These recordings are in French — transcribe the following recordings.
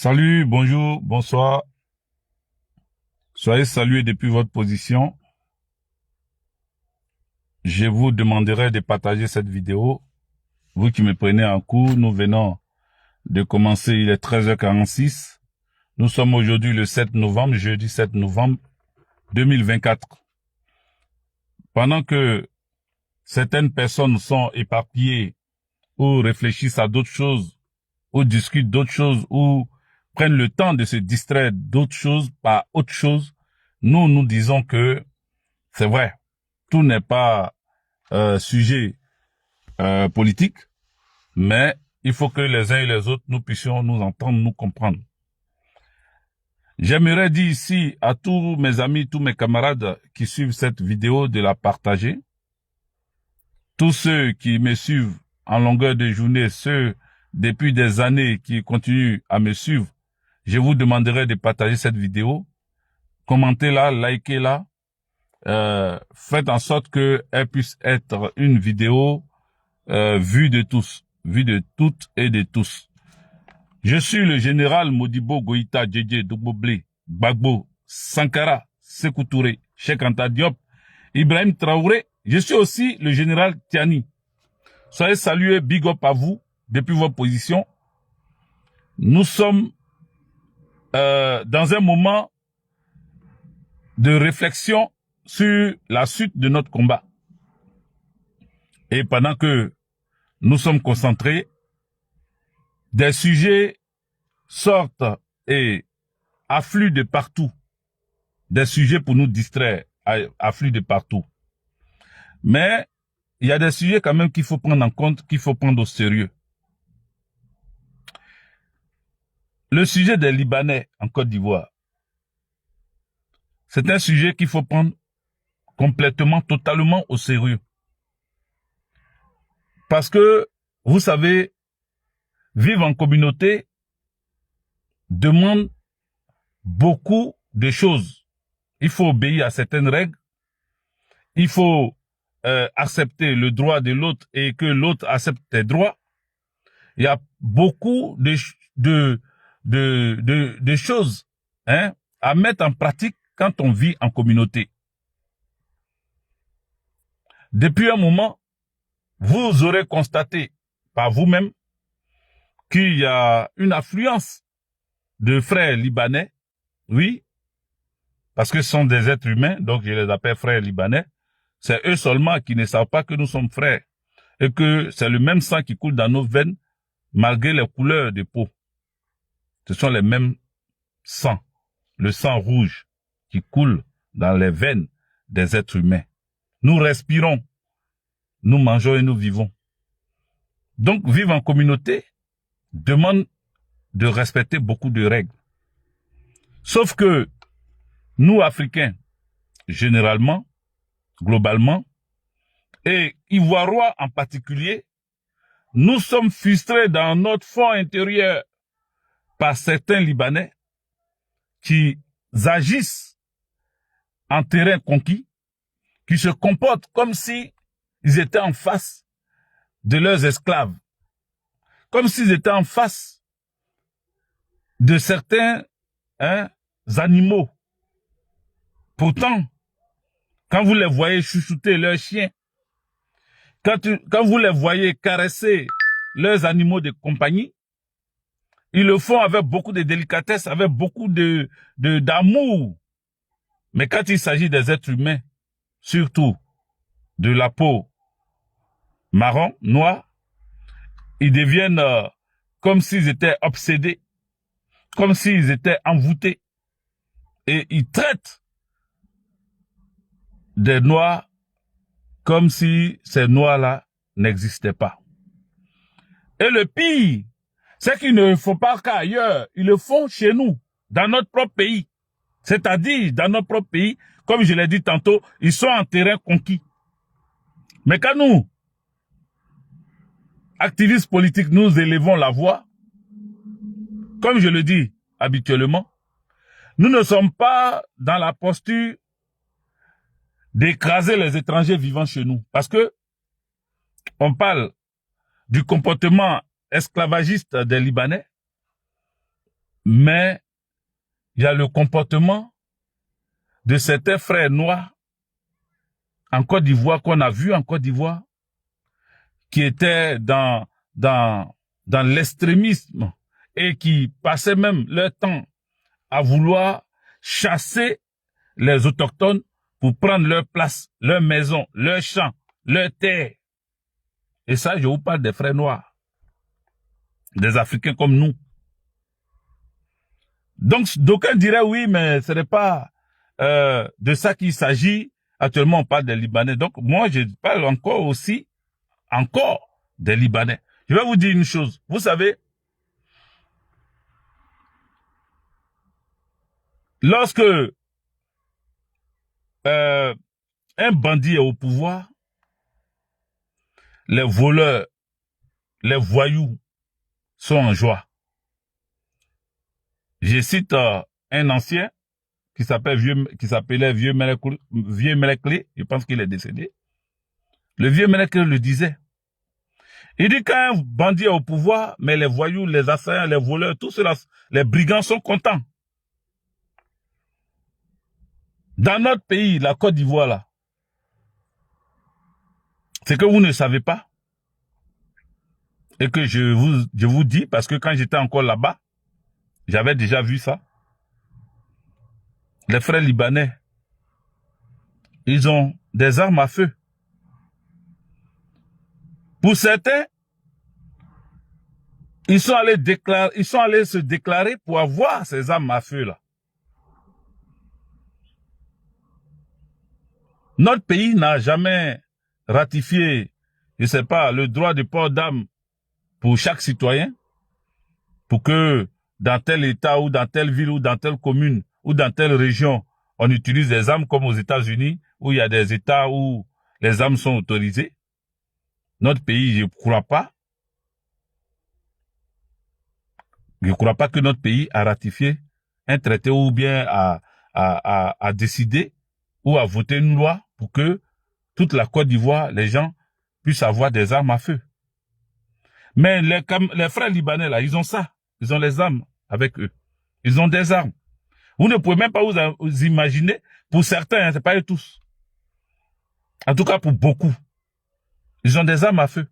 Salut, bonjour, bonsoir. Soyez salués depuis votre position. Je vous demanderai de partager cette vidéo. Vous qui me prenez en cours, nous venons de commencer, il est 13h46. Nous sommes aujourd'hui le 7 novembre, jeudi 7 novembre 2024. Pendant que certaines personnes sont éparpillées ou réfléchissent à d'autres choses, ou discutent d'autres choses, ou prennent le temps de se distraire d'autres choses par autre chose, nous disons que c'est vrai, tout n'est pas sujet politique, mais il faut que les uns et les autres, nous puissions nous entendre, nous comprendre. J'aimerais dire ici à tous mes amis, tous mes camarades qui suivent cette vidéo de la partager. Tous ceux qui me suivent en longueur de journée, ceux depuis des années qui continuent à me suivre, je vous demanderai de partager cette vidéo. Commentez-la, likez-la. Faites en sorte qu'elle puisse être une vidéo vue de tous, vue de toutes et de tous. Je suis le général Modibo Goïta Djedje Douboblé, Gbagbo, Sankara, Sékou Touré, Cheikh Anta Diop, Ibrahim Traoré. Je suis aussi le général Tiani. Soyez salués, big up à vous, depuis votre position. Nous sommes dans un moment de réflexion sur la suite de notre combat. Et pendant que nous sommes concentrés, des sujets sortent et affluent de partout. Des sujets pour nous distraire affluent de partout. Mais il y a des sujets quand même qu'il faut prendre en compte, qu'il faut prendre au sérieux. Le sujet des Libanais en Côte d'Ivoire, c'est un sujet qu'il faut prendre complètement, totalement au sérieux. Parce que, vous savez, vivre en communauté demande beaucoup de choses. Il faut obéir à certaines règles. Il faut accepter le droit de l'autre et que l'autre accepte tes droits. Il y a beaucoup de choses à mettre en pratique quand on vit en communauté. Depuis un moment, vous aurez constaté par vous-même qu'il y a une affluence de frères libanais, oui, parce que ce sont des êtres humains, donc je les appelle frères libanais. C'est eux seulement qui ne savent pas que nous sommes frères et que c'est le même sang qui coule dans nos veines malgré les couleurs de peau. Ce sont les mêmes sangs, le sang rouge qui coule dans les veines des êtres humains. Nous respirons, nous mangeons et nous vivons. Donc, vivre en communauté demande de respecter beaucoup de règles. Sauf que nous, Africains, généralement, globalement, et Ivoiriens en particulier, nous sommes frustrés dans notre fond intérieur par certains Libanais qui agissent en terrain conquis, qui se comportent comme si ils étaient en face de leurs esclaves, comme s'ils étaient en face de certains animaux. Pourtant, quand vous les voyez chouchouter leurs chiens, quand vous les voyez caresser leurs animaux de compagnie, ils le font avec beaucoup de délicatesse, avec beaucoup d'amour. Mais quand il s'agit des êtres humains, surtout de la peau marron, noire, ils deviennent comme s'ils étaient obsédés, comme s'ils étaient envoûtés. Et ils traitent des noirs comme si ces noirs-là n'existaient pas. Et le pire, c'est qu'ils ne le font pas qu'ailleurs, ils le font chez nous, dans notre propre pays. C'est-à-dire, dans notre propre pays, comme je l'ai dit tantôt, ils sont en terrain conquis. Mais quand nous, activistes politiques, nous élevons la voix, comme je le dis habituellement, nous ne sommes pas dans la posture d'écraser les étrangers vivant chez nous. Parce que on parle du comportement esclavagiste des Libanais. Mais il y a le comportement de certains frères noirs en Côte d'Ivoire qu'on a vu en Côte d'Ivoire, qui étaient dans l'extrémisme et qui passaient même leur temps à vouloir chasser les autochtones pour prendre leur place, leur maison, leur champ, leur terre. Et ça, je vous parle des frères noirs, des Africains comme nous. Donc, d'aucuns diraient oui, mais ce n'est pas de ça qu'il s'agit. Actuellement, on parle des Libanais. Donc, moi, je parle encore des Libanais. Je vais vous dire une chose. Vous savez, lorsque un bandit est au pouvoir, les voleurs, les voyous sont en joie. Je cite un ancien qui s'appelait Vieux Melekle, je pense qu'il est décédé. Le Vieux Melekle le disait. Il dit qu'un bandit est au pouvoir, mais les voyous, les assaillants, les voleurs, tout cela, les brigands sont contents. Dans notre pays, la Côte d'Ivoire, là, c'est que vous ne savez pas, et que je vous dis, parce que quand j'étais encore là-bas, j'avais déjà vu ça. Les frères libanais, ils ont des armes à feu. Pour certains, ils sont allés se déclarer pour avoir ces armes à feu là. Notre pays n'a jamais ratifié, je sais pas, le droit de port d'armes pour chaque citoyen, pour que dans tel État ou dans telle ville ou dans telle commune ou dans telle région, on utilise des armes comme aux États-Unis, où il y a des États où les armes sont autorisées. Notre pays, je ne crois pas. Je ne crois pas que notre pays a ratifié un traité ou bien a décidé ou a voté une loi pour que toute la Côte d'Ivoire, les gens puissent avoir des armes à feu. Mais les frères libanais, là, ils ont ça. Ils ont les armes avec eux. Ils ont des armes. Vous ne pouvez même pas vous imaginer, pour certains, hein, c'est pas eux tous. En tout cas, pour beaucoup. Ils ont des armes à feu.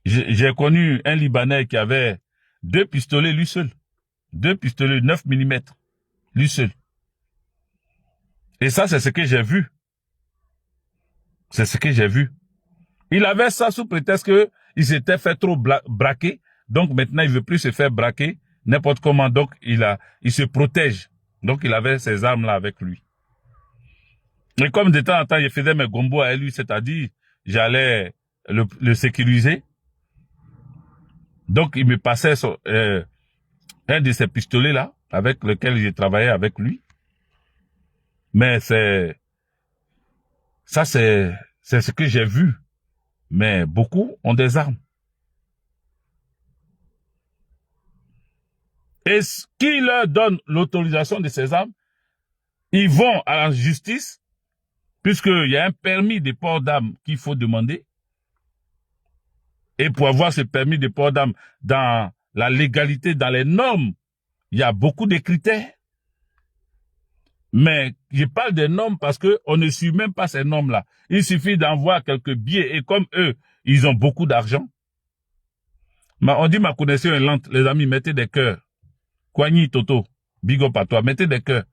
J'ai connu un Libanais qui avait 2 pistolets lui seul. 2 pistolets 9 mm, lui seul. Et ça, c'est ce que j'ai vu. C'est ce que j'ai vu. Il avait ça sous prétexte qu'il s'était fait trop braquer. Donc maintenant, il veut plus se faire braquer n'importe comment. Donc il se protège. Donc il avait ces armes-là avec lui. Et comme de temps en temps, je faisais mes gombos à lui, c'est-à-dire, j'allais le sécuriser. Donc il me passait un de ces pistolets-là, avec lequel j'ai travaillé avec lui. Mais c'est ce que j'ai vu. Mais beaucoup ont des armes. Et qui leur donne l'autorisation de ces armes, ils vont à la justice, puisqu'il y a un permis de port d'armes qu'il faut demander. Et pour avoir ce permis de port d'armes dans la légalité, dans les normes, il y a beaucoup de critères. Mais je parle des normes parce qu'on ne suit même pas ces normes-là. Il suffit d'envoyer quelques billets et comme eux, ils ont beaucoup d'argent. On dit ma connexion est lente. Les amis, mettez des cœurs. Kwani Toto, big up à toi. Mettez des cœurs.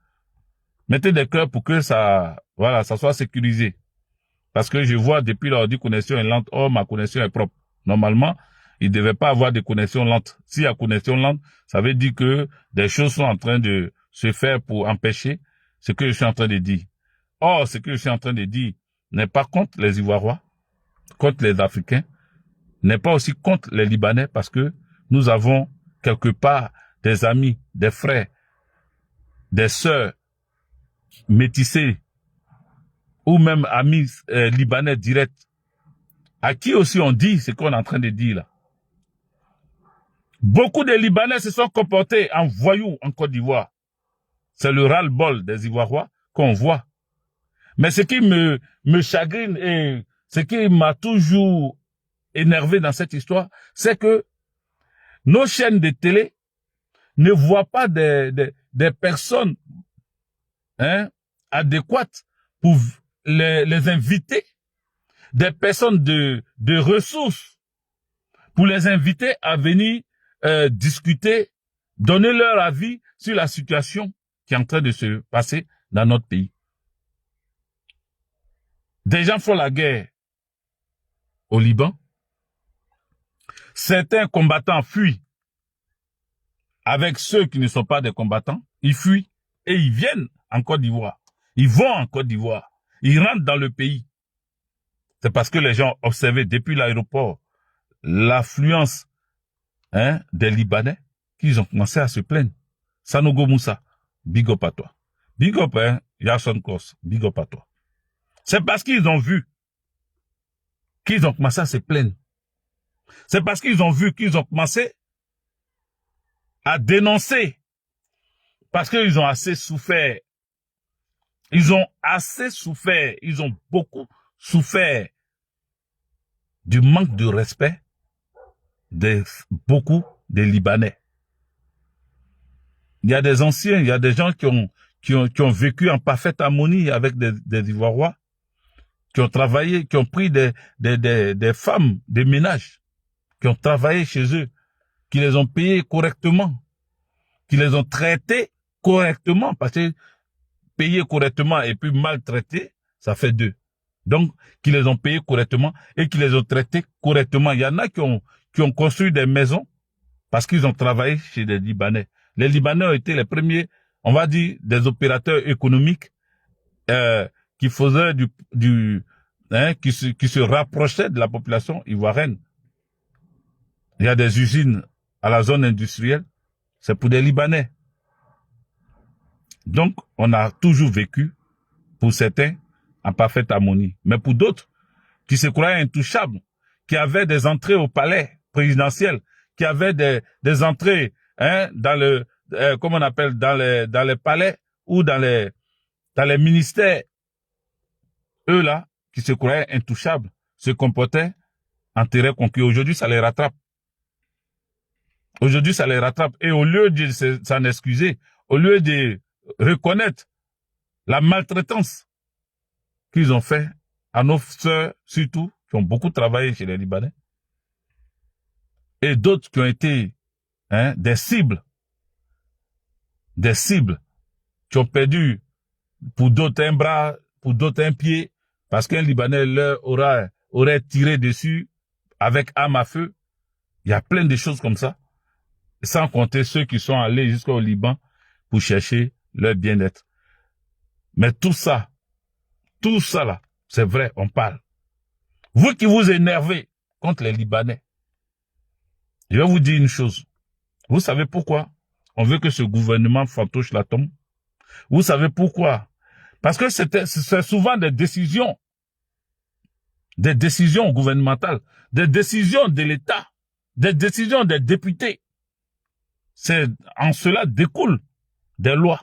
Mettez des cœurs pour que ça soit sécurisé. Parce que je vois depuis l'ordi connexion est lente. Oh, ma connexion est propre. Normalement, il ne devait pas avoir de connexion lente. S'il y a connexion lente, ça veut dire que des choses sont en train de se faire pour empêcher ce que je suis en train de dire. Or, ce que je suis en train de dire n'est pas contre les Ivoiriens, contre les Africains, n'est pas aussi contre les Libanais parce que nous avons quelque part des amis, des frères, des sœurs métissés ou même amis libanais directs à qui aussi on dit ce qu'on est en train de dire là. Beaucoup de Libanais se sont comportés en voyous en Côte d'Ivoire. C'est le ras-le-bol des Ivoiriens qu'on voit. Mais ce qui me chagrine et ce qui m'a toujours énervé dans cette histoire, c'est que nos chaînes de télé ne voient pas des personnes adéquates pour les inviter, des personnes de ressources, pour les inviter à venir discuter, donner leur avis sur la situation qui est en train de se passer dans notre pays. Des gens font la guerre au Liban. Certains combattants fuient avec ceux qui ne sont pas des combattants. Ils fuient et ils viennent en Côte d'Ivoire. Ils vont en Côte d'Ivoire. Ils rentrent dans le pays. C'est parce que les gens observaient depuis l'aéroport l'affluence des Libanais qu'ils ont commencé à se plaindre. Sanogo Moussa, big up à toi. Big up, Yason Kos, big up à toi. C'est parce qu'ils ont vu qu'ils ont commencé à se plaindre. C'est parce qu'ils ont vu qu'ils ont commencé à dénoncer. Parce qu'ils ont assez souffert. Ils ont assez souffert. Ils ont beaucoup souffert du manque de respect de beaucoup des Libanais. Il y a des anciens, il y a des gens qui ont vécu en parfaite harmonie avec des Ivoiriens, qui ont travaillé, qui ont pris des femmes, des ménages, qui ont travaillé chez eux, qui les ont payés correctement, qui les ont traités correctement, parce que payer correctement et puis maltraiter, ça fait deux. Donc, qui les ont payés correctement et qui les ont traités correctement. Il y en a qui ont construit des maisons parce qu'ils ont travaillé chez des Libanais. Les Libanais ont été les premiers, on va dire, des opérateurs économiques qui faisaient qui se rapprochaient de la population ivoirienne. Il y a des usines à la zone industrielle, c'est pour des Libanais. Donc, on a toujours vécu, pour certains, en parfaite harmonie. Mais pour d'autres, qui se croyaient intouchables, qui avaient des entrées au palais présidentiel, qui avaient des entrées dans le comment on appelle, dans les palais ou dans les ministères, eux là, qui se croyaient intouchables, se comportaient en terrain conquis. Aujourd'hui, ça les rattrape. Aujourd'hui, ça les rattrape. Et au lieu de s'en excuser, au lieu de reconnaître la maltraitance qu'ils ont fait à nos sœurs, surtout, qui ont beaucoup travaillé chez les Libanais, et d'autres qui ont été des cibles, qui ont perdu pour d'autres un bras, pour d'autres un pied, parce qu'un Libanais leur aurait tiré dessus avec arme à feu. Il y a plein de choses comme ça, sans compter ceux qui sont allés jusqu'au Liban pour chercher leur bien-être. Mais tout ça là, c'est vrai, on parle. Vous qui vous énervez contre les Libanais, je vais vous dire une chose. Vous savez pourquoi on veut que ce gouvernement fantoche la tombe? Vous savez pourquoi? Parce que c'est souvent des décisions gouvernementales, des décisions de l'État, des décisions des députés. En cela découlent des lois.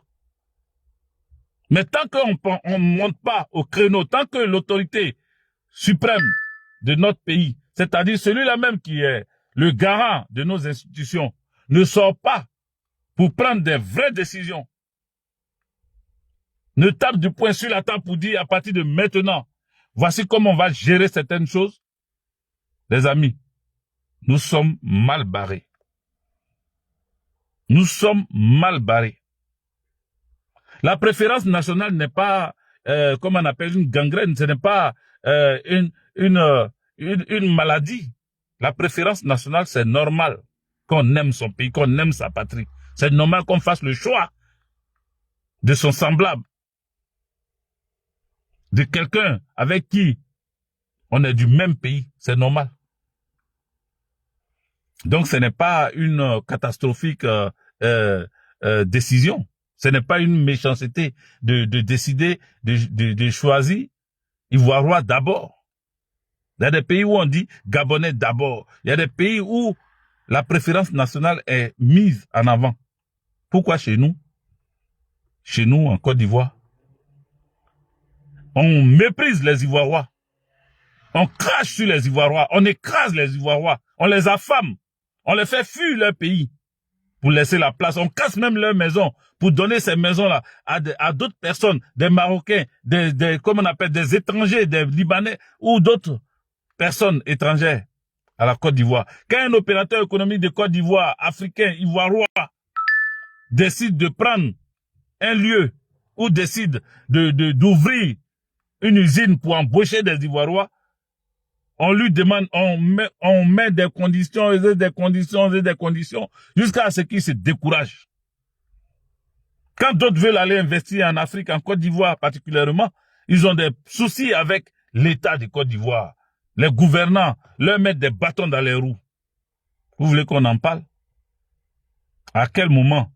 Mais tant qu'on ne monte pas au créneau, tant que l'autorité suprême de notre pays, c'est-à-dire celui-là même qui est le garant de nos institutions, ne sort pas pour prendre des vraies décisions, ne tape du poing sur la table pour dire à partir de maintenant, voici comment on va gérer certaines choses, les amis, nous sommes mal barrés. Nous sommes mal barrés. La préférence nationale n'est pas, comme on appelle, une gangrène, ce n'est pas une maladie. La préférence nationale, c'est normal qu'on aime son pays, qu'on aime sa patrie. C'est normal qu'on fasse le choix de son semblable, de quelqu'un avec qui on est du même pays. C'est normal. Donc, ce n'est pas une catastrophique décision. Ce n'est pas une méchanceté de décider, de choisir Ivoirien d'abord. Il y a des pays où on dit Gabonais d'abord. Il y a des pays où la préférence nationale est mise en avant. Pourquoi chez nous? Chez nous, en Côte d'Ivoire, on méprise les Ivoiriens. On crache sur les Ivoiriens. On écrase les Ivoiriens. On les affame. On les fait fuir leur pays. pour laisser la place. On casse même leurs maisons pour donner ces maisons-là à d'autres personnes, des Marocains, comment on appelle, des étrangers, des Libanais ou d'autres personnes étrangères à la Côte d'Ivoire. Quand un opérateur économique de Côte d'Ivoire, africain, ivoirois, décide de prendre un lieu ou décide d'ouvrir une usine pour embaucher des Ivoirois, on lui demande, on met des conditions, jusqu'à ce qu'il se décourage. Quand d'autres veulent aller investir en Afrique, en Côte d'Ivoire particulièrement, ils ont des soucis avec l'État de Côte d'Ivoire. Les gouvernants leur mettent des bâtons dans les roues. Vous voulez qu'on en parle? À quel moment,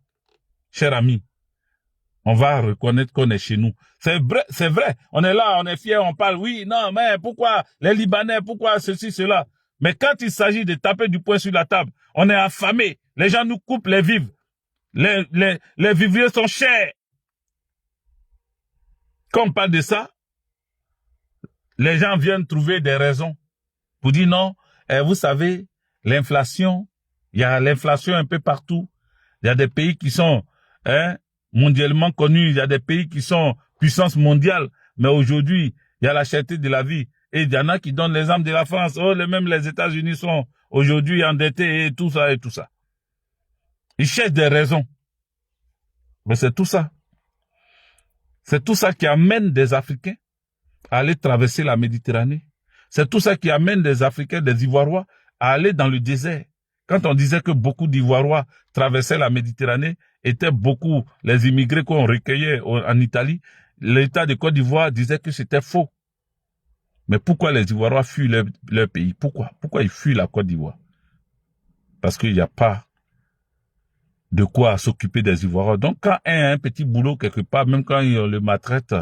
cher ami, on va reconnaître qu'on est chez nous? C'est vrai, on est là, on est fiers, on parle, oui, non, mais pourquoi les Libanais, pourquoi ceci, cela? Mais quand il s'agit de taper du poing sur la table, on est affamés, les gens nous coupent les vivres, les vivriers sont chers. Quand on parle de ça, les gens viennent trouver des raisons pour dire non, vous savez, l'inflation, il y a l'inflation un peu partout, il y a des pays qui sont mondialement connus, il y a des pays qui sont puissance mondiale, mais aujourd'hui, il y a la cherté de la vie. Et il y en a qui donnent l'exemple de la France. Oh, même les États-Unis sont aujourd'hui endettés et tout ça et tout ça. Ils cherchent des raisons. Mais c'est tout ça. C'est tout ça qui amène des Africains à aller traverser la Méditerranée. C'est tout ça qui amène des Africains, des Ivoirois, à aller dans le désert. Quand on disait que beaucoup d'Ivoirois traversaient la Méditerranée, étaient beaucoup les immigrés qu'on recueillait en Italie, l'État de Côte d'Ivoire disait que c'était faux. Mais pourquoi les Ivoirois fuient leur pays? Pourquoi ils fuient la Côte d'Ivoire? Parce qu'il n'y a pas de quoi s'occuper des Ivoiriens. Donc quand un a un petit boulot quelque part, même quand on le maltraite,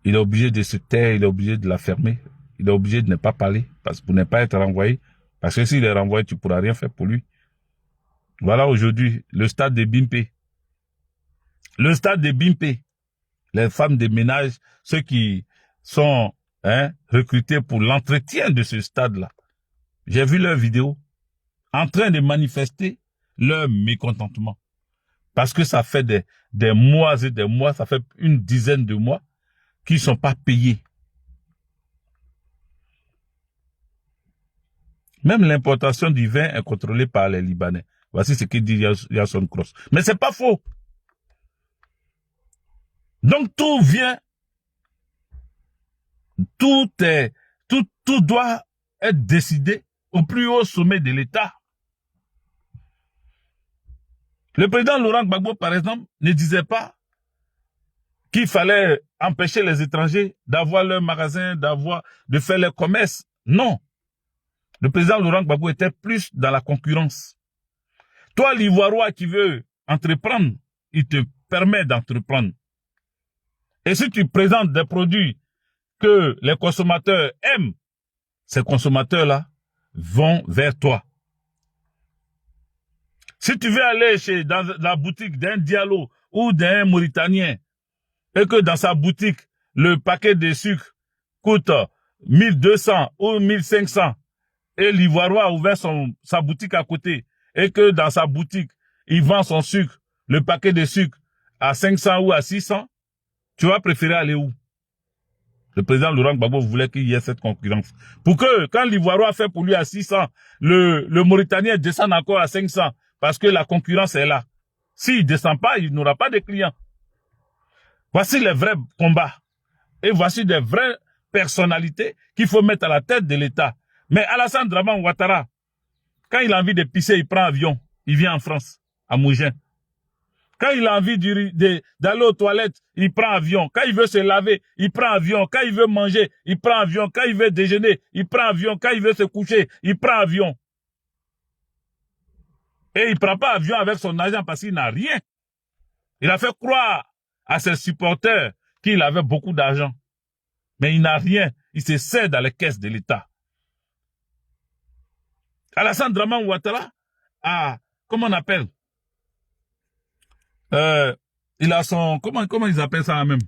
il est obligé de se taire, il est obligé de la fermer, il est obligé de ne pas parler, pour ne pas être renvoyé. Parce que s'il est renvoyé, tu ne pourras rien faire pour lui. Voilà aujourd'hui le stade de Bimpe. Le stade de Bimpe. Les femmes de ménage, ceux qui sont recrutés pour l'entretien de ce stade-là. J'ai vu leurs vidéos en train de manifester leur mécontentement. Parce que ça fait des mois et des mois, ça fait une dizaine de mois qu'ils ne sont pas payés. Même l'importation du vin est contrôlée par les Libanais. Voici ce que dit Yason Cross. Mais c'est pas faux. Donc tout vient, tout doit être décidé au plus haut sommet de l'État. Le président Laurent Gbagbo, par exemple, ne disait pas qu'il fallait empêcher les étrangers d'avoir leur magasin, de faire leur commerce. Non. Le président Laurent Gbagbo était plus dans la concurrence. Toi, l'Ivoirois qui veut entreprendre, il te permet d'entreprendre. Et si tu présentes des produits que les consommateurs aiment, ces consommateurs-là vont vers toi. Si tu veux aller dans la boutique d'un Diallo ou d'un Mauritanien et que dans sa boutique, le paquet de sucre coûte 1200 ou 1500 et l'Ivoirois a ouvert sa boutique à côté et que dans sa boutique, il vend son sucre, le paquet de sucre à 500 ou à 600, tu vas préférer aller où? Le président Laurent Gbagbo voulait qu'il y ait cette concurrence. Pour que, quand l'Ivoirois fait pour lui à 600, le Mauritanien descend encore à 500, parce que la concurrence est là. S'il ne descend pas, il n'aura pas de clients. Voici les vrais combats. Et voici des vraies personnalités qu'il faut mettre à la tête de l'État. Mais Alassane Draman Ouattara, quand il a envie de pisser, il prend avion. Il vient en France, à Mougins. Quand il a envie d'aller aux toilettes, il prend avion. Quand il veut se laver, il prend avion. Quand il veut manger, il prend avion. Quand il veut déjeuner, il prend avion. Quand il veut se coucher, il prend avion. Et il ne prend pas avion avec son argent parce qu'il n'a rien. Il a fait croire à ses supporters qu'il avait beaucoup d'argent. Mais il n'a rien. Il se sert dans les caisses de l'État. Alassane Draman Ouattara a, comment on appelle? Il a son, comment ils appellent ça même?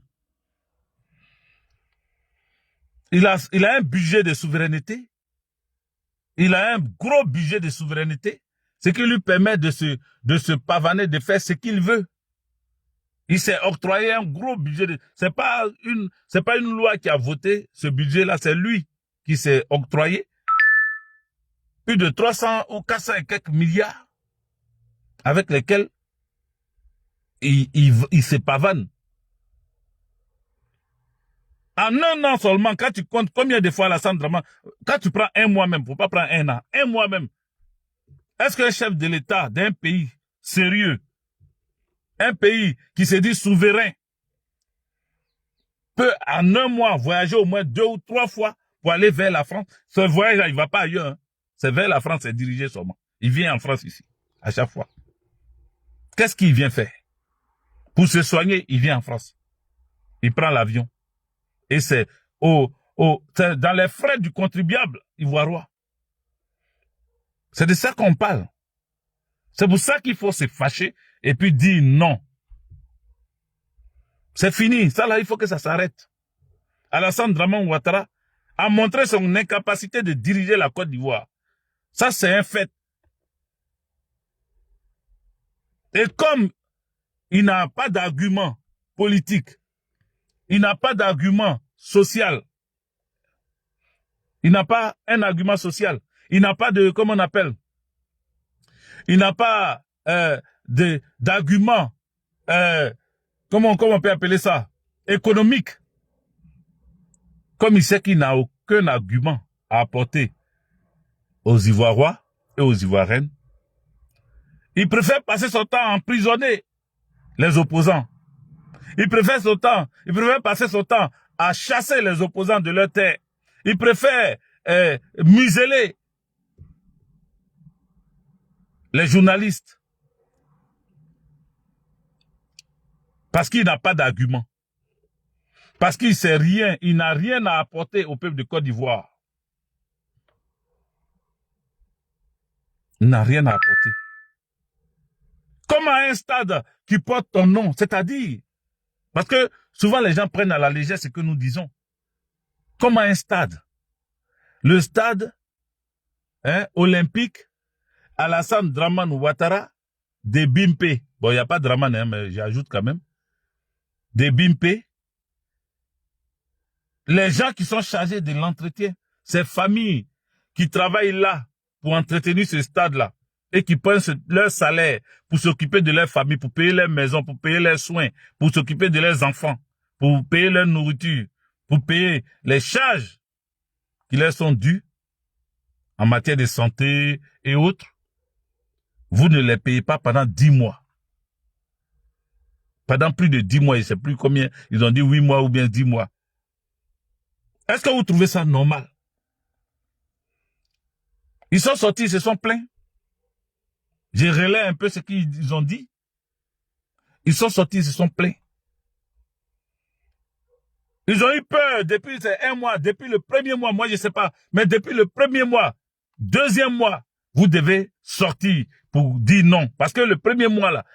Il a un budget de souveraineté. Il a un gros budget de souveraineté Ce qui lui permet de se pavaner, de faire ce qu'il veut. Il s'est octroyé un gros budget. C'est pas une loi qui a voté ce budget-là, c'est lui qui s'est octroyé plus de 300 ou 400 et quelques milliards avec lesquels il se pavane. En un an seulement, quand tu comptes combien de fois Alassane Dramane, quand tu prends un mois même, faut pas prendre un an, un mois même, est-ce qu'un chef de l'État d'un pays sérieux, un pays qui se dit souverain, peut en un mois voyager au moins 2 ou 3 fois pour aller vers la France? Ce voyage-là, il va pas ailleurs. Hein. C'est vers la France, c'est dirigé seulement. Il vient en France ici, à chaque fois. Qu'est-ce qu'il vient faire? Pour se soigner, il vient en France. Il prend l'avion. Et c'est dans les frais du contribuable ivoiriois. C'est de ça qu'on parle. C'est pour ça qu'il faut se fâcher et puis dire non. C'est fini. Ça là, il faut que ça s'arrête. Alassane Dramane Ouattara a montré son incapacité de diriger la Côte d'Ivoire. Ça, c'est un fait. Et comme il n'a pas d'argument politique, il n'a pas d'argument social, il n'a pas un argument social, il n'a pas de, comment on appelle, il n'a pas d'argument, comment on peut appeler ça, économique. Comme il sait qu'il n'a aucun argument à apporter aux Ivoiriens et aux Ivoiriennes, il préfère passer son temps à emprisonner les opposants. Il préfère passer son temps à chasser les opposants de leur terre. Il préfère museler les journalistes. Parce qu'il n'a pas d'argument. Parce qu'il sait rien, il n'a rien à apporter au peuple de Côte d'Ivoire. Il n'a rien à apporter. Comme à un stade qui porte ton nom, c'est-à-dire, parce que souvent les gens prennent à la légère ce que nous disons. Comme à un stade. Le stade olympique Alassane Dramane Ouattara de Bimpe. Bon, il n'y a pas de Dramane, hein, mais j'ajoute quand même. De Bimpe. Les gens qui sont chargés de l'entretien, ces familles qui travaillent là pour entretenir ce stade-là et qui prennent leur salaire pour s'occuper de leur famille, pour payer leur maison, pour payer leurs soins, pour s'occuper de leurs enfants, pour payer leur nourriture, pour payer les charges qui leur sont dues en matière de santé et autres, vous ne les payez pas pendant 10 mois. Pendant plus de 10 mois, je ne sais plus combien, ils ont dit 8 mois ou bien 10 mois. Est-ce que vous trouvez ça normal? Ils sont sortis, ils se sont plaints. Je relais un peu ce qu'ils ont dit. Ils sont sortis, ils se sont plaints. Ils ont eu peur depuis un mois, depuis le premier mois, moi je ne sais pas, mais depuis le premier mois, deuxième mois, vous devez sortir pour dire non. Parce que le premier mois là,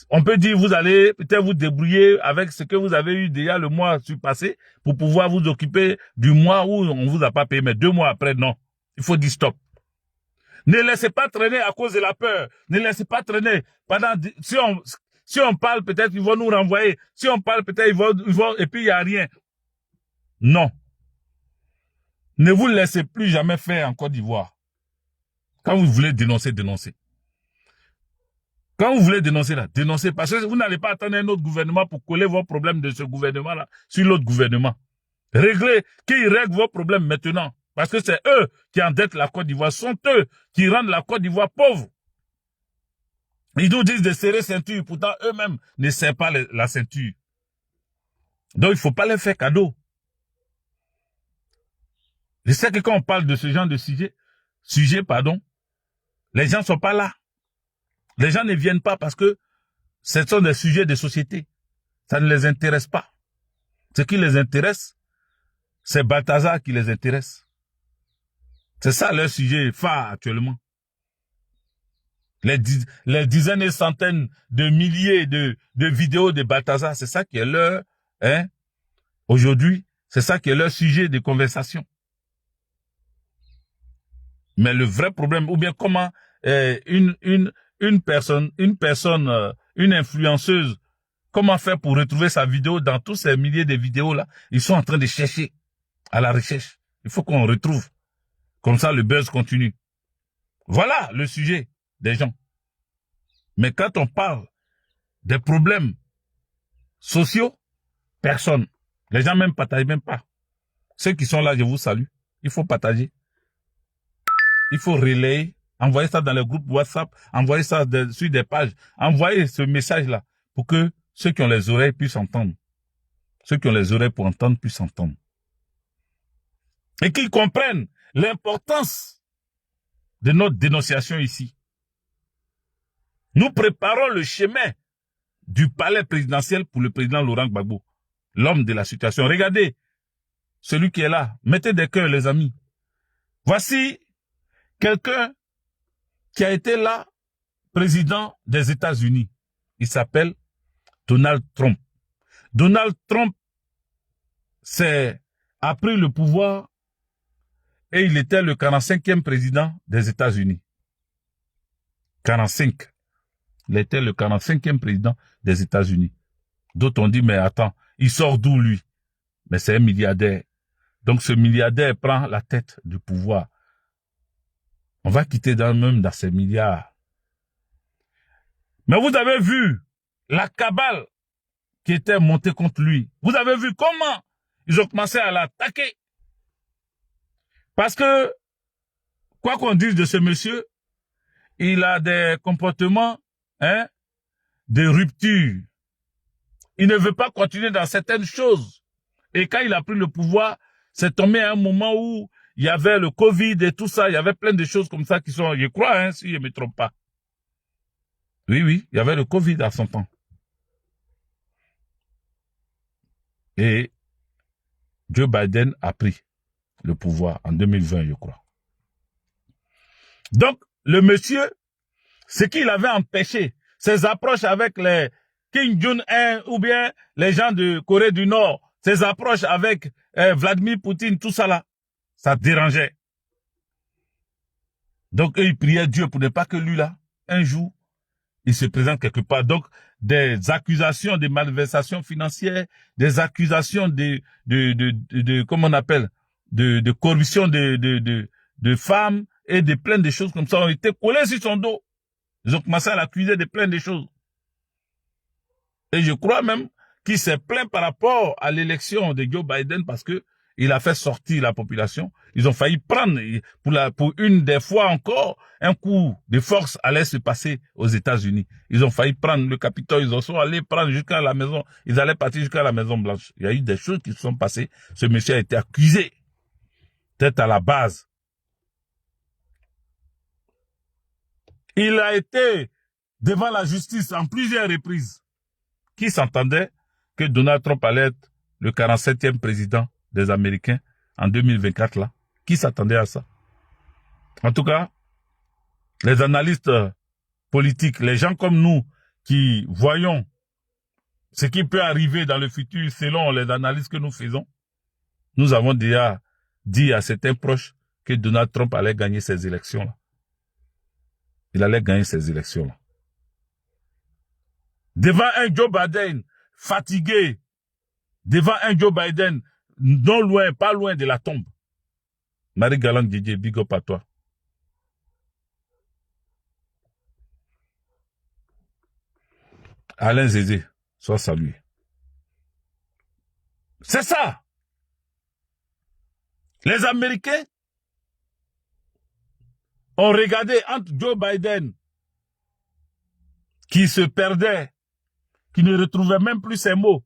on peut dire vous allez peut-être vous débrouiller avec ce que vous avez eu déjà le mois passé pour pouvoir vous occuper du mois où on vous a pas payé, mais 2 mois après, non. Il faut dire stop. Ne laissez pas traîner à cause de la peur. Ne laissez pas traîner pendant, si on parle peut-être ils vont nous renvoyer. Si on parle peut-être ils vont, et puis il n'y a rien. Non. Ne vous laissez plus jamais faire en Côte d'Ivoire. Quand vous voulez dénoncer, dénoncez. Quand vous voulez dénoncer là, dénoncez parce que vous n'allez pas attendre un autre gouvernement pour coller vos problèmes de ce gouvernement-là sur l'autre gouvernement. Réglez, qu'ils règlent vos problèmes maintenant. Parce que c'est eux qui endettent la Côte d'Ivoire, sont eux qui rendent la Côte d'Ivoire pauvre. Ils nous disent de serrer ceinture, pourtant eux-mêmes ne serrent pas la ceinture. Donc il ne faut pas les faire cadeau. Je sais que quand on parle de ce genre de sujet, les gens ne sont pas là. Les gens ne viennent pas parce que ce sont des sujets de société. Ça ne les intéresse pas. Ce qui les intéresse, c'est Balthazar qui les intéresse. C'est ça leur sujet phare actuellement. Les dizaines et centaines de milliers de vidéos de Balthazar, c'est ça qui est leur, aujourd'hui, c'est ça qui est leur sujet de conversation. Mais le vrai problème, ou bien comment une personne, une influenceuse, comment faire pour retrouver sa vidéo dans tous ces milliers de vidéos là, ils sont en train de chercher à la recherche. Il faut qu'on retrouve. Comme ça, le buzz continue. Voilà le sujet des gens. Mais quand on parle des problèmes sociaux, personne. Les gens même partagent même pas. Ceux qui sont là, je vous salue. Il faut partager. Il faut relayer. Envoyer ça dans les groupes WhatsApp. Envoyer ça sur des pages. Envoyer ce message-là pour que ceux qui ont les oreilles puissent entendre. Ceux qui ont les oreilles pour entendre puissent entendre. Et qu'ils comprennent l'importance de notre dénonciation ici. Nous préparons le chemin du palais présidentiel pour le président Laurent Gbagbo, l'homme de la situation. Regardez, celui qui est là, mettez des cœurs les amis. Voici quelqu'un qui a été là, président des États-Unis. Il s'appelle Donald Trump. Donald Trump a pris le pouvoir et il était le 45e président des États-Unis. 45. Il était le 45e président des États-Unis. D'autres ont dit, mais attends, il sort d'où lui? Mais c'est un milliardaire. Donc ce milliardaire prend la tête du pouvoir. On va quitter même dans ces milliards. Mais vous avez vu la cabale qui était montée contre lui. Vous avez vu comment ils ont commencé à l'attaquer. Parce que, quoi qu'on dise de ce monsieur, il a des comportements, de rupture. Il ne veut pas continuer dans certaines choses. Et quand il a pris le pouvoir, c'est tombé à un moment où il y avait le Covid et tout ça, il y avait plein de choses comme ça qui sont, je crois, si je ne me trompe pas. Oui, il y avait le Covid à son temps. Et Joe Biden a pris le pouvoir en 2020, je crois. Donc, le monsieur, ce qu'il avait empêché, ses approches avec les Kim Jong-un ou bien les gens de Corée du Nord, ses approches avec Vladimir Poutine, tout ça là, ça dérangeait. Donc, eux, ils priaient Dieu pour ne pas que lui là, un jour, il se présente quelque part. Donc, des accusations de malversation financière, des accusations comment on appelle, de corruption de femmes et de plein de choses comme ça ont été collées sur son dos. Ils ont commencé à l'accuser de plein de choses. Et je crois même qu'il s'est plaint par rapport à l'élection de Joe Biden parce que il a fait sortir la population. Ils ont failli prendre, pour une des fois encore, un coup de force allait se passer aux États-Unis. Ils ont failli prendre le Capitole, ils sont allés prendre jusqu'à la maison, ils allaient partir jusqu'à la Maison Blanche. Il y a eu des choses qui se sont passées. Ce monsieur a été accusé, peut-être à la base. Il a été devant la justice en plusieurs reprises. Qui s'entendait que Donald Trump allait être le 47e président des Américains en 2024 là? Qui s'attendait à ça? En tout cas, les analystes politiques, les gens comme nous qui voyons ce qui peut arriver dans le futur selon les analyses que nous faisons, nous avons déjà dit à certains proches que Donald Trump allait gagner ces élections-là. Il allait gagner ces élections-là. Devant un Joe Biden fatigué, devant un Joe Biden non loin, pas loin de la tombe. Marie-Galante Didier, big up à toi. Alain Zézé, sois salué. C'est ça. Les Américains ont regardé entre Joe Biden, qui se perdait, qui ne retrouvait même plus ses mots,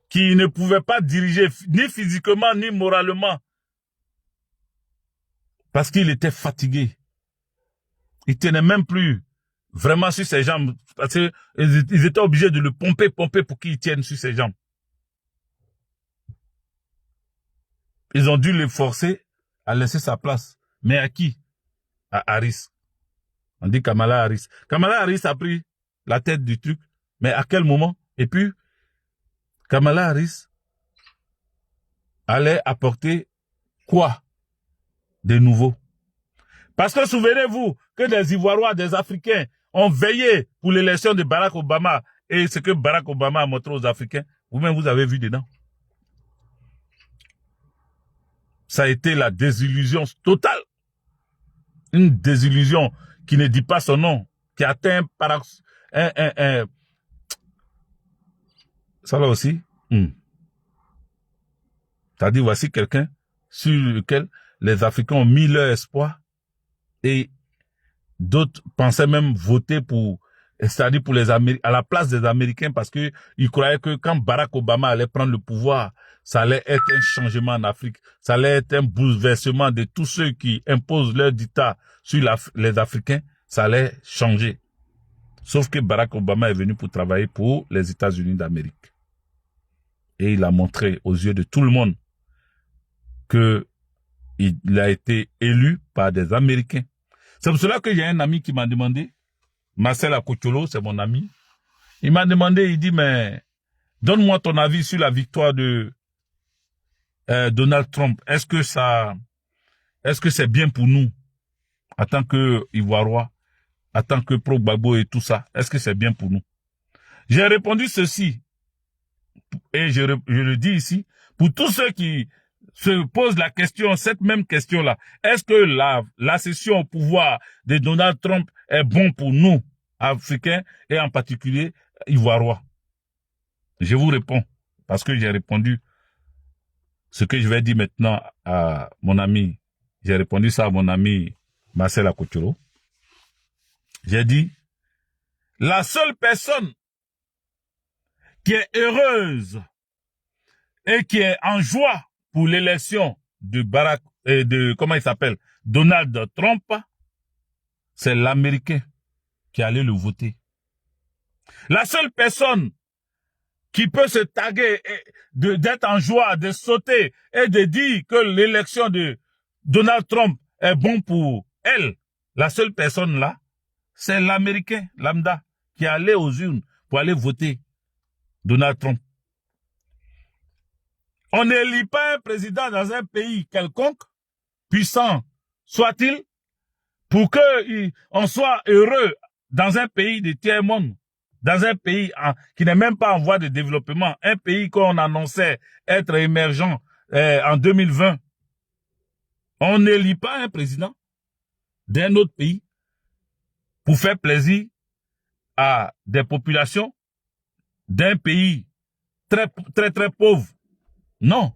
qui ne pouvait pas diriger ni physiquement ni moralement, parce qu'il était fatigué. Il tenait même plus vraiment sur ses jambes, parce qu'ils étaient obligés de le pomper pour qu'il tienne sur ses jambes. Ils ont dû le forcer à laisser sa place. Mais à qui? À Harris. On dit Kamala Harris. Kamala Harris a pris la tête du truc, mais à quel moment? Et puis, Kamala Harris allait apporter quoi de nouveau? Parce que souvenez-vous que des Ivoiriens, des Africains ont veillé pour l'élection de Barack Obama et ce que Barack Obama a montré aux Africains. Vous-même, vous avez vu dedans. Ça a été la désillusion totale. Une désillusion qui ne dit pas son nom, qui atteint ça là aussi. C'est-à-dire, voici quelqu'un sur lequel les Africains ont mis leur espoir et d'autres pensaient même voter pour, c'est-à-dire pour les Américains, à la place des Américains, parce que ils croyaient que quand Barack Obama allait prendre le pouvoir, ça allait être un changement en Afrique, ça allait être un bouleversement de tous ceux qui imposent leur dictat sur les Africains, ça allait changer. Sauf que Barack Obama est venu pour travailler pour les États-Unis d'Amérique. Et il a montré aux yeux de tout le monde que il a été élu par des Américains. C'est pour cela que j'ai un ami qui m'a demandé, Marcel Akotcholo, c'est mon ami, il m'a demandé, il dit, mais donne-moi ton avis sur la victoire de Donald Trump. Est-ce que c'est bien pour nous, en tant que Ivoiriens, en tant que pro-Gbagbo et tout ça? Est-ce que c'est bien pour nous? J'ai répondu ceci, et je le dis ici, pour tous ceux qui se posent la question, cette même question-là, est-ce que l'accession au pouvoir de Donald Trump est bon pour nous, Africains, et en particulier Ivoiriens? Je vous réponds, parce que j'ai répondu ce que je vais dire maintenant à mon ami. J'ai répondu ça à mon ami Marcel Akotcholo. J'ai dit, la seule personne qui est heureuse et qui est en joie pour l'élection de comment il s'appelle, Donald Trump, c'est l'Américain qui allait le voter. La seule personne qui peut se taguer d'être en joie, de sauter et de dire que l'élection de Donald Trump est bon pour elle, la seule personne là, c'est l'Américain lambda qui allait aux urnes pour aller voter Donald Trump. On n'élit pas un président dans un pays quelconque, puissant soit-il, pour que on soit heureux dans un pays de tiers-monde, dans un pays qui n'est même pas en voie de développement, un pays qu'on annonçait être émergent en 2020. On n'élit pas un président d'un autre pays pour faire plaisir à des populations d'un pays très, très, très pauvre. Non.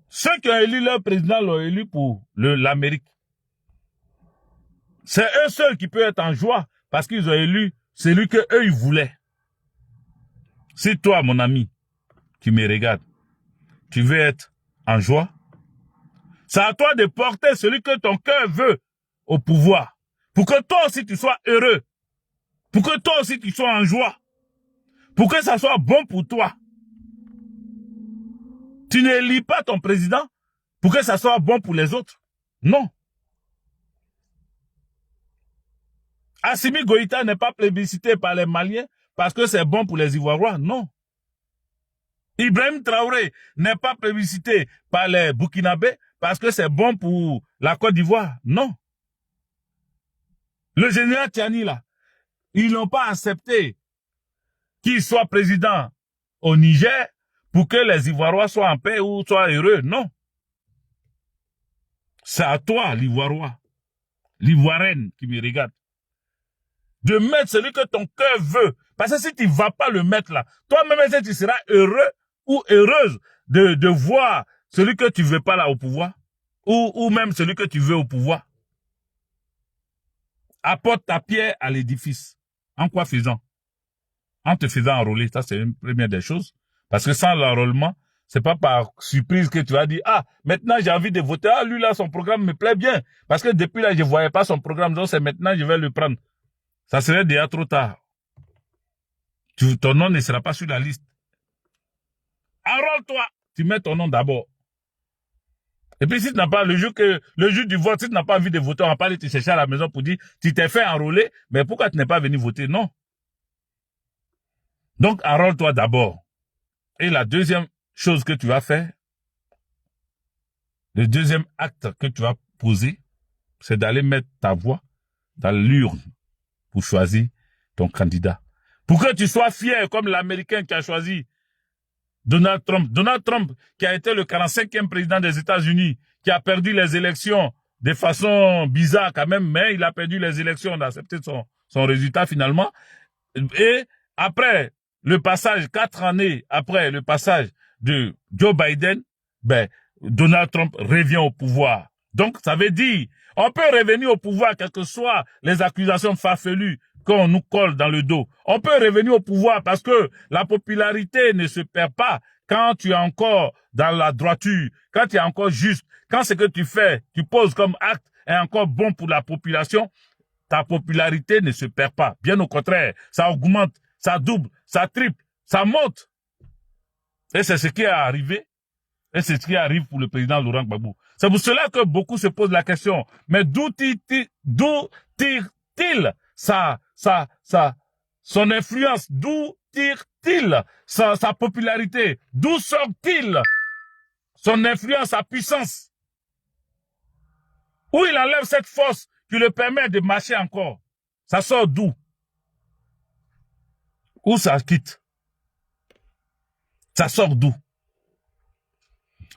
Ceux qui ont élu leur président l'ont élu pour l'Amérique. C'est eux seuls qui peuvent être en joie parce qu'ils ont élu celui que eux ils voulaient. Si toi, mon ami, qui me regarde, tu veux être en joie, c'est à toi de porter celui que ton cœur veut au pouvoir. Pour que toi aussi tu sois heureux. Pour que toi aussi tu sois en joie. Pour que ça soit bon pour toi. Tu n'élis pas ton président pour que ça soit bon pour les autres. Non. Assimi Goïta n'est pas plébiscité par les Maliens parce que c'est bon pour les Ivoiriens. Non. Ibrahim Traoré n'est pas plébiscité par les Burkinabés parce que c'est bon pour la Côte d'Ivoire. Non. Le général Tiani, là, ils n'ont pas accepté qu'il soit président au Niger pour que les Ivoiriens soient en paix ou soient heureux. Non. C'est à toi, l'Ivoirien, l'Ivoirienne qui me regarde, de mettre celui que ton cœur veut. Parce que si tu ne vas pas le mettre là, toi-même, tu seras heureux ou heureuse de voir celui que tu ne veux pas là au pouvoir, ou même celui que tu veux au pouvoir. Apporte ta pierre à l'édifice. En quoi faisant? En te faisant enrôler. Ça, c'est une première des choses. Parce que sans l'enrôlement, c'est pas par surprise que tu vas dire, ah, maintenant j'ai envie de voter. Ah, lui là, son programme me plaît bien. Parce que depuis là, je voyais pas son programme. Donc c'est maintenant, je vais le prendre. Ça serait déjà trop tard. Ton nom ne sera pas sur la liste. Enrôle-toi. Tu mets ton nom d'abord. Et puis si tu n'as pas, le jour du vote, si tu n'as pas envie de voter, on va pas aller te chercher à la maison pour dire, tu t'es fait enrôler, mais pourquoi tu n'es pas venu voter? Non. Donc, enrôle-toi d'abord. Et la deuxième chose que tu vas faire, le deuxième acte que tu vas poser, c'est d'aller mettre ta voix dans l'urne pour choisir ton candidat. Pour que tu sois fier comme l'Américain qui a choisi Donald Trump. Donald Trump qui a été le 45e président des États-Unis, qui a perdu les élections de façon bizarre quand même, mais il a perdu les élections, on a accepté son résultat finalement. Et après le passage, 4 années après le passage de Joe Biden, ben, Donald Trump revient au pouvoir. Donc, ça veut dire, on peut revenir au pouvoir, quelles que soient les accusations farfelues qu'on nous colle dans le dos. On peut revenir au pouvoir parce que la popularité ne se perd pas quand tu es encore dans la droiture, quand tu es encore juste, quand ce que tu fais, tu poses comme acte est encore bon pour la population, ta popularité ne se perd pas. Bien au contraire, ça augmente, ça double, ça triple, ça monte. Et c'est ce qui est arrivé. Et c'est ce qui arrive pour le président Laurent Gbagbo. C'est pour cela que beaucoup se posent la question. Mais d'où tire-t-il son influence? D'où tire-t-il sa popularité? D'où sort-il son influence, sa puissance? Où il enlève cette force qui le permet de marcher encore? Ça sort d'où? Où ça quitte? Ça sort d'où?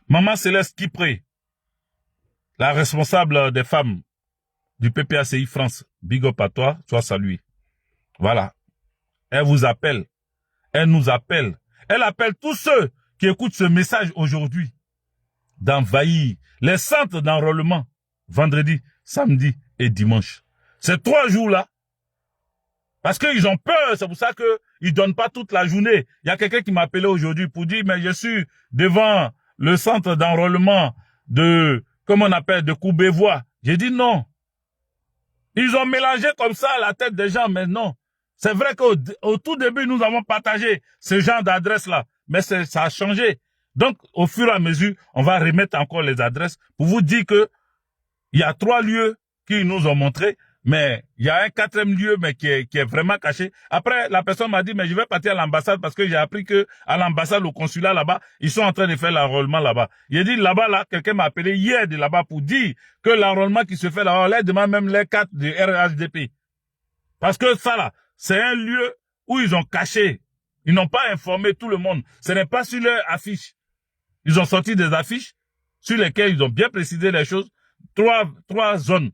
Maman Céleste Kipré, la responsable des femmes du PPACI France, big up à toi, sois salué. Voilà. Elle vous appelle. Elle nous appelle. Elle appelle tous ceux qui écoutent ce message aujourd'hui d'envahir les centres d'enrôlement vendredi, samedi et dimanche. Ces 3 jours-là, parce qu'ils ont peur, c'est pour ça qu'ils ne donnent pas toute la journée. Il y a quelqu'un qui m'a appelé aujourd'hui pour dire, mais je suis devant le centre d'enrôlement comment on appelle, de Courbevoie. J'ai dit non. Ils ont mélangé comme ça la tête des gens, mais non. C'est vrai qu'au tout début, nous avons partagé ce genre d'adresse-là, mais ça a changé. Donc, au fur et à mesure, on va remettre encore les adresses pour vous dire que il y a 3 lieux qu'ils nous ont montrés, mais il y a un 4e lieu, mais qui est vraiment caché. Après, la personne m'a dit, mais je vais partir à l'ambassade parce que j'ai appris que à l'ambassade, au consulat là-bas, ils sont en train de faire l'enrôlement là-bas. Il a dit là-bas, là, quelqu'un m'a appelé hier de là-bas pour dire que l'enrôlement qui se fait là-bas, là, demande même les 4 de RHDP. Parce que ça là, c'est un lieu où ils ont caché. Ils n'ont pas informé tout le monde. Ce n'est pas sur leur affiche. Ils ont sorti des affiches sur lesquelles ils ont bien précisé les choses. 3 zones.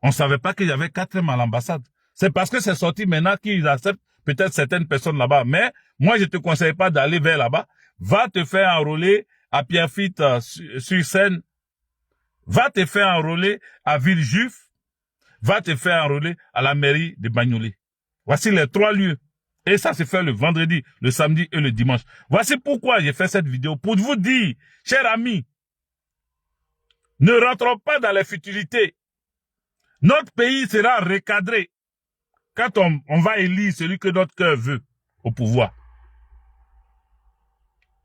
On ne savait pas qu'il y avait 4e à l'ambassade. C'est parce que c'est sorti maintenant qu'ils acceptent peut-être certaines personnes là-bas. Mais moi, je te conseille pas d'aller vers là-bas. Va te faire enrôler à Pierrefitte sur Seine. Va te faire enrôler à Villejuif. Va te faire enrôler à la mairie de Bagnolet. Voici les 3 lieux. Et ça se fait le vendredi, le samedi et le dimanche. Voici pourquoi j'ai fait cette vidéo. Pour vous dire, chers amis, ne rentrons pas dans les futilités. Notre pays sera recadré quand on va élire celui que notre cœur veut au pouvoir.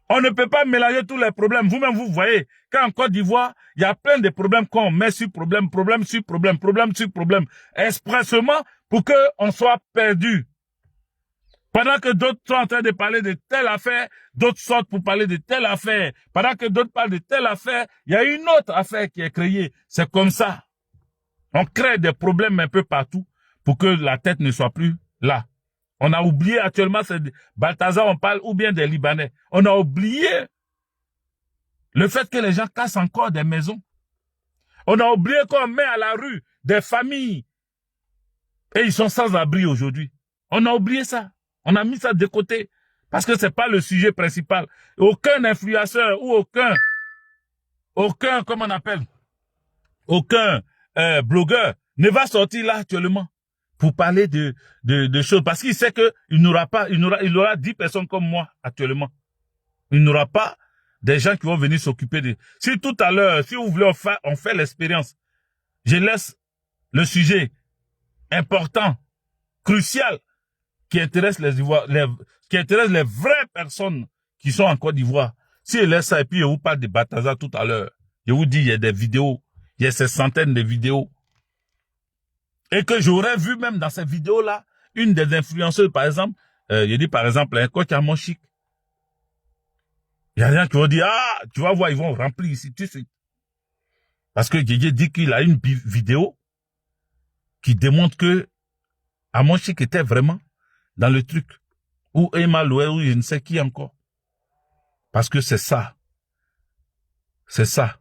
On ne peut pas mélanger tous les problèmes. Vous-même, vous voyez, qu'en Côte d'Ivoire, il y a plein de problèmes qu'on met sur problème, problème sur problème, problème sur problème, expressement pour qu'on soit perdu. Pendant que d'autres sont en train de parler de telle affaire, d'autres sortent pour parler de telle affaire. Pendant que d'autres parlent de telle affaire, il y a une autre affaire qui est créée. C'est comme ça. On crée des problèmes un peu partout pour que la tête ne soit plus là. On a oublié actuellement, c'est Balthazar, on parle, ou bien des Libanais. On a oublié le fait que les gens cassent encore des maisons. On a oublié qu'on met à la rue des familles et ils sont sans abri aujourd'hui. On a oublié ça. On a mis ça de côté parce que c'est pas le sujet principal. Aucun influenceur ou aucun, comment on appelle, aucun blogueur ne va sortir là actuellement pour parler de choses parce qu'il sait que il aura 10 personnes comme moi actuellement. Il n'aura pas des gens qui vont venir s'occuper de. Si tout à l'heure, si vous voulez on fait l'expérience, je laisse le sujet important, crucial, qui intéresse qui intéresse les vraies personnes qui sont en Côte d'Ivoire. Si je laisse ça et puis je vous parle de Balthazar tout à l'heure, je vous dis il y a des vidéos, il y a ces centaines de vidéos. Et que j'aurais vu même dans ces vidéos-là, une des influenceuses, par exemple, je dis par exemple, un coach à mon chic. Il y a des gens qui vont dire, ah, tu vas voir, ils vont remplir ici tout de suite. Parce que Didier dit qu'il a une vidéo qui démontre que Amonchik était vraiment dans le truc. Ou Emma Loué, ou je ne sais qui encore. Parce que c'est ça. C'est ça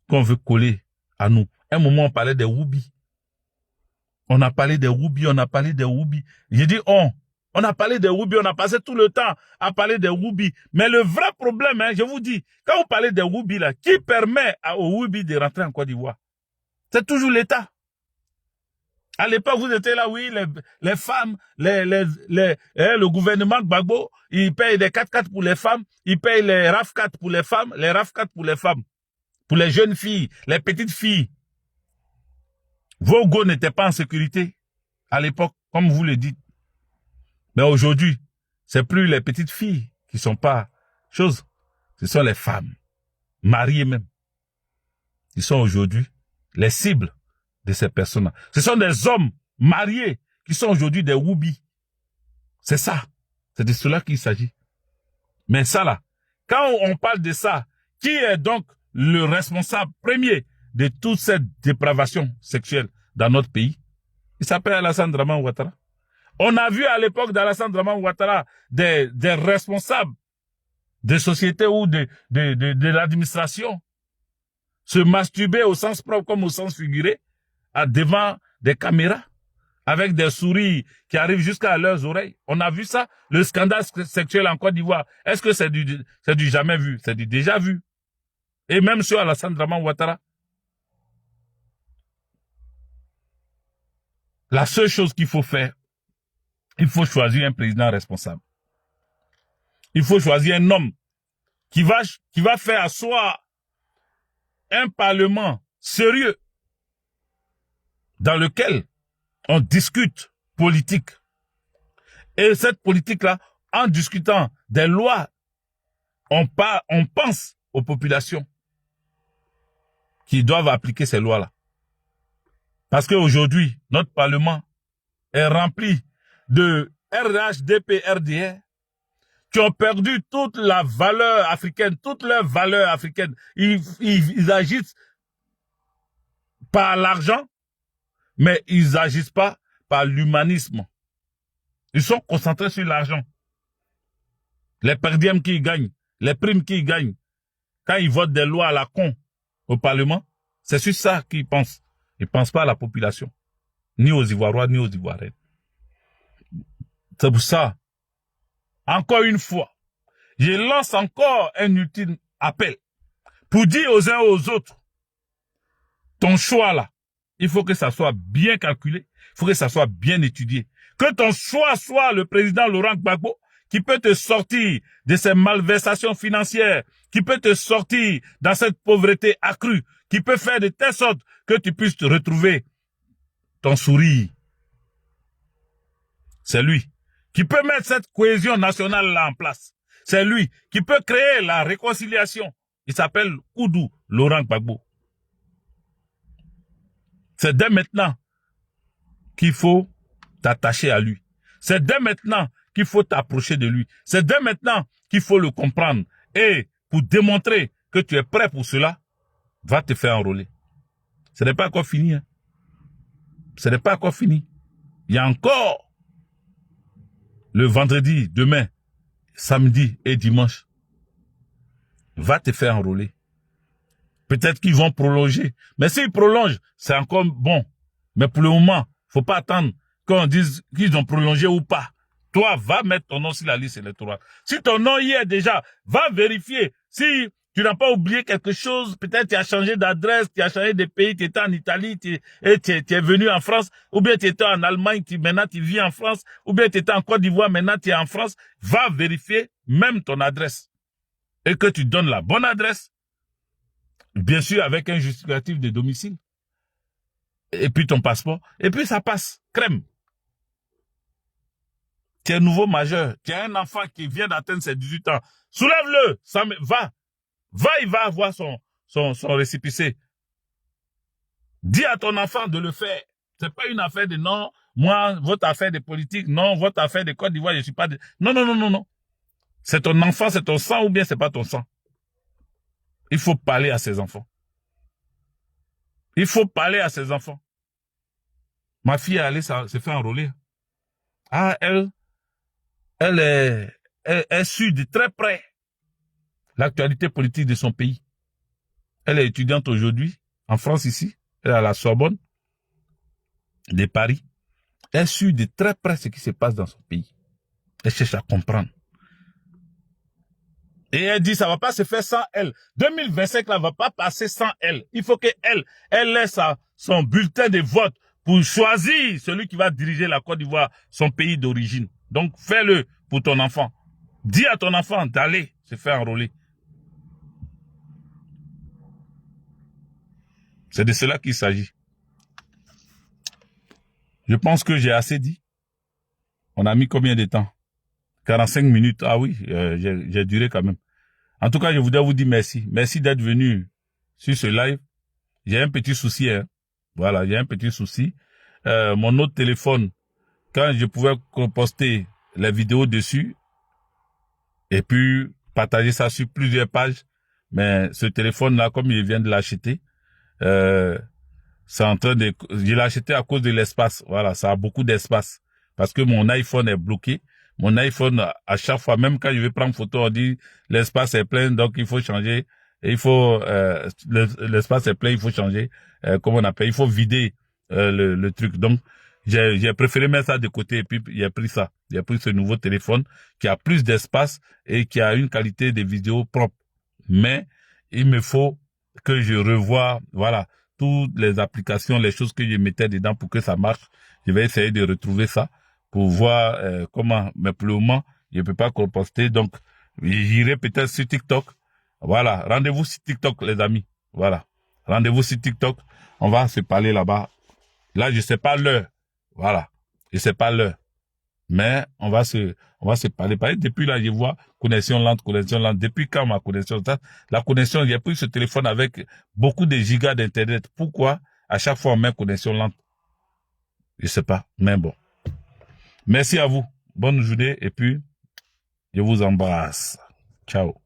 qu'on veut coller à nous. À un moment, on parlait des Woubi. On a parlé des Woubi, on a parlé des Woubi. J'ai dit on a parlé des Woubi, on a passé tout le temps à parler des Woubi. Mais le vrai problème, hein, je vous dis, quand on parlait des Woubi là, qui permet aux Woubi de rentrer en Côte d'Ivoire? C'est toujours l'État. À l'époque, vous étiez là, oui, les femmes, le gouvernement Gbagbo, il paye des 4x4 pour les femmes, il paye les RAF4 pour les femmes, les RAF4 pour les femmes, pour les jeunes filles, les petites filles. Vos go n'étaient pas en sécurité à l'époque, comme vous le dites. Mais aujourd'hui, c'est plus les petites filles qui sont pas choses. Ce sont les femmes, mariées même. Ils sont aujourd'hui les cibles de ces personnes-là. Ce sont des hommes mariés qui sont aujourd'hui des Woubi. C'est ça. C'est de cela qu'il s'agit. Mais ça là, quand on parle de ça, qui est donc le responsable premier de toute cette dépravation sexuelle dans notre pays? Il s'appelle Alassane Dramane Ouattara. On a vu à l'époque d'Alassane Dramane Ouattara des responsables des sociétés ou de l'administration se masturber au sens propre comme au sens figuré devant des caméras avec des souris qui arrivent jusqu'à leurs oreilles. On a vu ça, le scandale sexuel en Côte d'Ivoire. Est-ce que c'est du jamais vu? C'est du déjà vu. Et même sur Alassane Dramane Ouattara. La seule chose qu'il faut faire, il faut choisir un président responsable. Il faut choisir un homme qui va faire asseoir un parlement sérieux dans lequel on discute politique. Et cette politique-là, en discutant des lois, on pense aux populations qui doivent appliquer ces lois-là. Parce qu'aujourd'hui, notre parlement est rempli de RHDP, RDR, qui ont perdu toute la valeur africaine, toute leur valeur africaine. Ils agissent par l'argent, mais ils agissent pas par l'humanisme. Ils sont concentrés sur l'argent. Les perdièmes qui gagnent, les primes qui gagnent, quand ils votent des lois à la con au Parlement, c'est sur ça qu'ils pensent. Ils ne pensent pas à la population, ni aux Ivoiriens, ni aux Ivoiriennes. C'est pour ça, encore une fois, je lance encore un ultime appel pour dire aux uns et aux autres, ton choix là, il faut que ça soit bien calculé, il faut que ça soit bien étudié. Que ton choix soit le président Laurent Gbagbo, qui peut te sortir de ces malversations financières, qui peut te sortir dans cette pauvreté accrue, qui peut faire de telle sorte que tu puisses te retrouver ton sourire. C'est lui qui peut mettre cette cohésion nationale-là en place. C'est lui qui peut créer la réconciliation. Il s'appelle Oudou Laurent Gbagbo. C'est dès maintenant qu'il faut t'attacher à lui. C'est dès maintenant qu'il faut t'approcher de lui. C'est dès maintenant qu'il faut le comprendre. Et pour démontrer que tu es prêt pour cela, va te faire enrôler. Ce n'est pas encore fini. Hein. Ce n'est pas encore fini. Il y a encore le vendredi, demain, samedi et dimanche. Va te faire enrôler. Peut-être qu'ils vont prolonger. Mais s'ils prolongent, c'est encore bon. Mais pour le moment, faut pas attendre qu'on dise qu'ils ont prolongé ou pas. Toi, va mettre ton nom sur la liste électorale. Si ton nom y est déjà, va vérifier. Si tu n'as pas oublié quelque chose, peut-être tu as changé d'adresse, tu as changé de pays, tu étais en Italie, tu es venu en France, ou bien tu étais en Allemagne, maintenant tu vis en France, ou bien tu étais en Côte d'Ivoire, maintenant tu es en France. Va vérifier même ton adresse. Et que tu donnes la bonne adresse. Bien sûr, avec un justificatif de domicile. Et puis ton passeport. Et puis ça passe. Crème. Tu es nouveau majeur. Tu as un enfant qui vient d'atteindre ses 18 ans. Soulève-le. Va. Va, il va avoir son récépissé. Dis à ton enfant de le faire. C'est pas une affaire de non, moi, votre affaire de politique, non, votre affaire de Côte d'Ivoire, je suis pas de... Non, non, non, non, non. C'est ton enfant, c'est ton sang ou bien c'est pas ton sang. Il faut parler à ses enfants. Il faut parler à ses enfants. Ma fille est allée se faire enrôler. Ah, elle suit de très près l'actualité politique de son pays. Elle est étudiante aujourd'hui, en France ici. Elle est à la Sorbonne de Paris. Elle suit de très près ce qui se passe dans son pays. Elle cherche à comprendre. Et elle dit, ça va pas se faire sans elle. 2025, là, va pas passer sans elle. Il faut qu'elle laisse son bulletin de vote pour choisir celui qui va diriger la Côte d'Ivoire, son pays d'origine. Donc, fais-le pour ton enfant. Dis à ton enfant d'aller se faire enrôler. C'est de cela qu'il s'agit. Je pense que j'ai assez dit. On a mis combien de temps? 45 minutes. Ah oui, j'ai duré quand même. En tout cas, je voudrais vous dire merci. Merci d'être venu sur ce live. J'ai un petit souci. Hein. Voilà, j'ai un petit souci. Mon autre téléphone, quand je pouvais poster les vidéos dessus et puis partager ça sur plusieurs pages, mais ce téléphone-là, comme il vient de l'acheter, c'est en train de... Je l'ai acheté à cause de l'espace. Voilà, ça a beaucoup d'espace. Parce que mon iPhone est bloqué. Mon iPhone, à chaque fois, même quand je vais prendre photo, on dit l'espace est plein, donc il faut changer. Et il faut l'espace est plein, il faut changer. Comment on appelle? Il faut vider le truc. Donc j'ai préféré mettre ça de côté et puis j'ai pris ça. J'ai pris ce nouveau téléphone qui a plus d'espace et qui a une qualité de vidéo propre. Mais il me faut que je revoie, voilà, toutes les applications, les choses que je mettais dedans pour que ça marche. Je vais essayer de retrouver ça pour voir comment, mais pour le moment, je ne peux pas composter, donc j'irai peut-être sur TikTok. Voilà, rendez-vous sur TikTok, les amis. Voilà, rendez-vous sur TikTok, on va se parler là-bas. Là, je sais pas l'heure. Voilà, je sais pas l'heure. Mais on va se parler. Depuis là, je vois connexion lente. Depuis quand ma connexion lente? La connexion, j'ai pris ce téléphone avec beaucoup de gigas d'internet. Pourquoi à chaque fois on met connexion lente? Je sais pas, mais bon. Merci à vous. Bonne journée et puis je vous embrasse. Ciao.